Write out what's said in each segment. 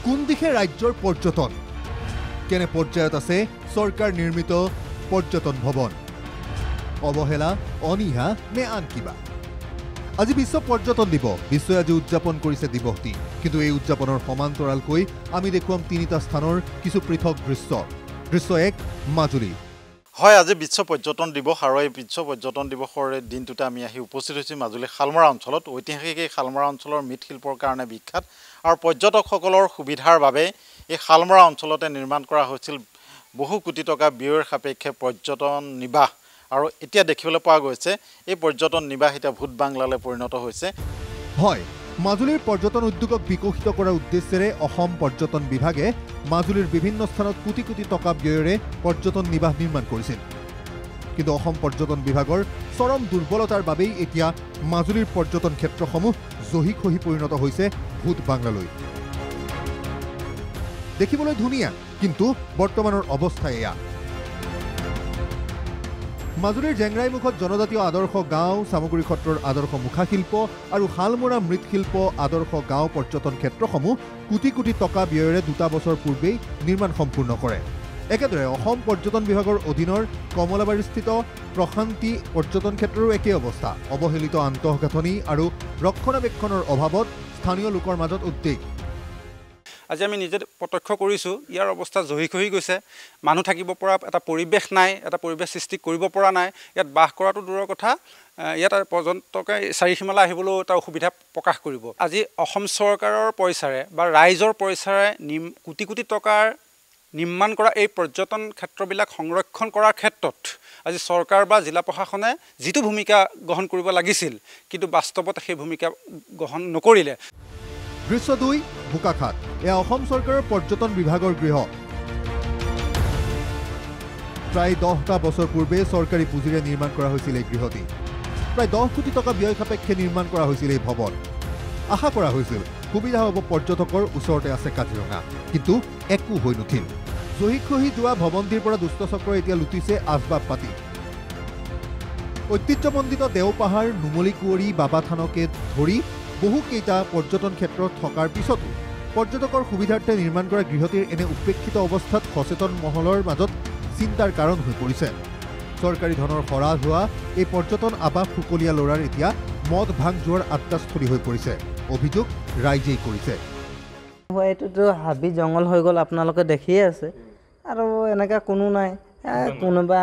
কোন দিশে ৰাজ্যৰ পৰ্যটন কেনে পৰ্যায়ত আছে চৰকাৰ নিৰ্মিত পৰ্যটন ভৱন অৱহেলা অনিহা নে আন কিবা আজি বিশ্ব পৰ্যটন দিৱস বিশ্বই আজি উদযাপন কৰিছে দিৱসটি কিন্তু এই উদযাপনৰ সমান্তৰালকৈ আমি দেখুৱাম তিনিটা স্থানৰ কিছু পৃথক দৃশ্য এক মাজুলী হয় আজি বিশ্ব পৰ্যটন দিৱস আৰু এই বিশ্ব পৰ্যটন দিৱসৰ দিনটোতে আমি আহি উপস্থিত হৈছো মাজুলী শালমৰা অঞ্চলত ঐতিহাসিক এই শালমৰা অঞ্চলৰ মৃৎশিল্পৰ কাৰণে বিখ্যাত আৰু পৰ্যটকসকলৰ সুবিধাৰ বাবে এই শালমৰা অঞ্চলতে নিৰ্মাণ কৰা হৈছিল বহু কোটি টকা ব্যয়ৰ সাপেক্ষে পৰ্যটন নিবাস আৰু এতিয়া দেখিবলৈ পোৱা গৈছে এই পৰ্যটন নিবাস এতিয়া ভূত বাংলালৈ পৰিণত হৈছে হয় মাজুলীৰ পৰ্যটন উদ্যোগক বিকশিত কৰাৰ উদ্দেশ্যেৰে অসম পৰ্যটন বিভাগে মাজুলীৰ বিভিন্ন স্থানত কোটি কোটি টকা ব্যয়েৰে পৰ্যটন নিবাস নিৰ্মাণ কৰিছিল কিন্তু অসম পৰ্যটন বিভাগৰ চৰম দুৰ্বলতাৰ বাবেই এতিয়া মাজুলীৰ পৰ্যটন ক্ষেত্ৰসমূহ জহিখহি পৰিণত হৈছে ভূত বাংলালৈ দেখিবলৈ ধুনীয়া কিন্তু বৰ্তমানৰ অৱস্থা এয়া মাজুলীৰ জেংৰাইমুখত জনজাতীয় আদৰ্শ গাঁও সামগ্ৰী ক্ষেত্ৰৰ আদৰ্শ মুখাশিল্প আৰু শালমৰা মৃৎশিল্প আদৰ্শ গাঁও পৰ্যটন ক্ষেত্ৰসমূহ কোটি কোটি টকা ব্যয়েৰে 2 বছৰ পূৰ্বেই নিৰ্মাণ সম্পূৰ্ণ কৰে একেদৰে অসম পৰ্যটন বিভাগৰ অধীনৰ কমলাবাৰীস্থিত প্ৰশান্তি পৰ্যটন ক্ষেত্ৰৰো একে অৱস্থা অৱহেলিত আন্তঃগাঁথনি আৰু ৰক্ষণাবেক্ষণৰ অভাৱত স্থানীয় লোকৰ মাজত উদ্বেগ আজি আমি নিজে প্ৰত্যক্ষ কৰিছো ইয়াৰ অৱস্থা জহিখহি গৈছে মানুহ থাকিব পৰা এটা পৰিবেশ নাই এটা পৰিবেশ সৃষ্টি কৰিব পৰা নাই ইয়াত বাস কৰাটো দূৰৰ কথা ইয়াত পৰ্যটকে চাৰিসীমালা আহিবলৈ এটা অসুবিধা প্ৰকাশ কৰিব আজি অসম চৰকাৰৰ পইচাৰে বা ৰাইজৰ পইচাৰে কোটি কোটি টকাৰ নিৰ্মাণ কৰা এই পৰ্যটন ক্ষেত্ৰবিলাক সংৰক্ষণ কৰাৰ ক্ষেত্ৰত আজি চৰকাৰ বা জিলা প্ৰশাসনে যিটো ভূমিকা গ্ৰহণ কৰিব লাগিছিল কিন্তু বাস্তৱত সেই ভূমিকা গ্ৰহণ নকৰিলে দৃশ্য 2 বোকাখাট এয়া অসম চৰকাৰৰ পৰ্যটন বিভাগৰ গৃহ প্ৰায় 10টা বছৰ পূৰ্বে চৰকাৰী পুঁজিৰে নিৰ্মাণ কৰা হৈছিল এই গৃহটি প্ৰায় 10 কোটি টকা ব্যয় সাপেক্ষে নিৰ্মাণ কৰা হৈছিল এই ভৱন আশা কৰা হৈছিল সুবিধা হ'ব পৰ্যটকৰ ওচৰতে আছে কাজিৰঙা কিন্তু একো হৈ নুঠিল জহিখহি যোৱা ভৱনটিৰ পৰা দুষ্ট চক্ৰই এতিয়া লুটিছে আচবাব পাতি ঐতিহ্যমণ্ডিত দেওপাহাৰ নুমলী কুঁৱৰী বাবা থানকে ধৰি বহুকেইটা পৰ্যটন ক্ষেত্ৰত থকাৰ পিছতো পৰ্যটকৰ সুবিধাৰ্থে নিৰ্মাণ কৰা গৃহটিৰ এনে উপেক্ষিত অৱস্থাত সচেতন মহলৰ মাজত চিন্তাৰ কাৰণ হৈ পৰিছে চৰকাৰী ধনৰ খৰাজ হোৱা এই পৰ্যটন আৱাস ফুকলীয়া লৰাৰ এতিয়া মদ ভাং যোৱাৰ আড্ডাস্থলী হৈ পৰিছে অভিযোগ ৰাইজেই কৰিছে এইটোতো হাবি জংঘল হৈ গ'ল আপোনালোকে দেখিয়ে আছে আৰু এনেকা কোনো নাই কোনোবা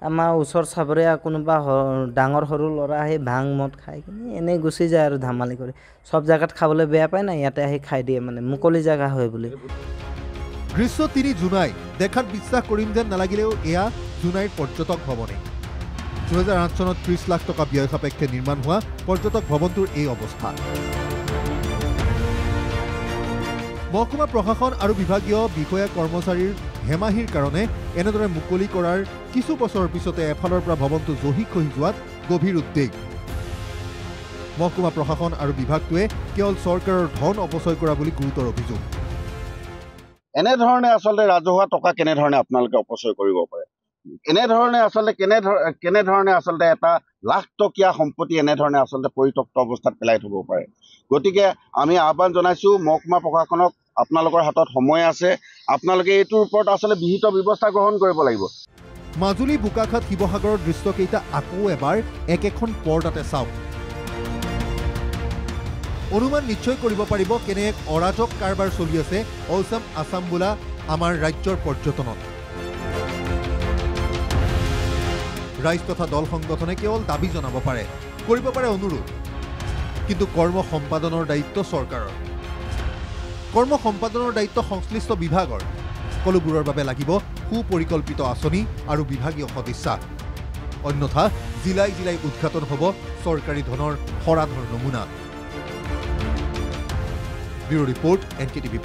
আমাৰ ওচৰ চাবৰীয়া কোনোবা ডাঙৰ সৰু ল'ৰা আহি ভাং মদ খাই কিনি এনেই গুচি যায় আৰু ধামালি কৰি সব জায়গাত খাবলৈ বেয়া পায় না ইয়াতে আহি খাই দিয়ে মানে মুকলি জায়গা হয় বুলি দৃশ্য 3 জুনাই দেখাত বিশ্বাস কৰিম যেন নালাগিলেও এয়া জুনাইৰ পৰ্যটক ভৱনে 2008 চনত 30 লাখ টকা ব্যয় সাপেক্ষে নিৰ্মাণ হোৱা পৰ্যটক ভৱনটোৰ এই অৱস্থা মহকুমা প্ৰশাসন আৰু বিভাগীয় বিষয়া কৰ্মচাৰীৰ হেমাহিৰ কাৰণে এনেদৰে মুকলি কৰাৰ কিছু বছৰৰ পিছতে এফালৰ পৰা ভৱনটো জহিখহি যোৱাত গভীৰ উদ্বেগ মহকুমা প্ৰশাসন আৰু বিভাগটোৱে কেৱল চৰকাৰৰ ধন অপচয় কৰা বুলি গুৰুতৰ অভিযোগ এনেধৰণে আচলতে ৰাজহুৱা টকা কেনেধৰণে আপোনালোকে অপচয় কৰিব পাৰে এনেধৰণে আচলতে কেনেধৰণে আচলতে এটা লাখ টকীয়া সম্পত্তি এনেধৰণে আচলতে পৰিত্যক্ত অৱস্থাত পেলাই থব পাৰে গতিকে আমি আহ্বান জনাইছো মহকুমা প্ৰশাসনক আপোনালোকৰ হাতত সময় আছে আপোনালোকে এইটোৰ ওপৰত আচলতে বিহিত ব্যৱস্থা গ্ৰহণ কৰিব লাগিব মাজুলী বোকাখাট শিৱসাগৰৰ দৃশ্যকেইটা আকৌ এবাৰ একেখন পৰ্দাতে চাওক অনুমান নিশ্চয় কৰিব পাৰিব কেনে এক অৰাজক কাৰবাৰ চলি আছে অসম আসাম বোলা আমাৰ ৰাজ্যৰ পৰ্যটনত ৰাইজ তথা দল সংগঠনে কেৱল দাবী জনাব পাৰে কৰিব পাৰে অনুৰোধ কিন্তু কৰ্ম সম্পাদনৰ দায়িত্ব চৰকাৰৰ কৰ্ম সম্পাদনৰ দায়িত্ব সংশ্লিষ্ট বিভাগৰ সকলোবোৰৰ বাবে লাগিব সুপৰিকল্পিত আঁচনি আৰু বিভাগীয় সদিচ্ছা অন্যথা জিলাই জিলাই উদ্ঘাটন হ'ব চৰকাৰী ধনৰ সৰাধৰ নমুনা ব্যুৰ ৰিপৰ্ট NKTV+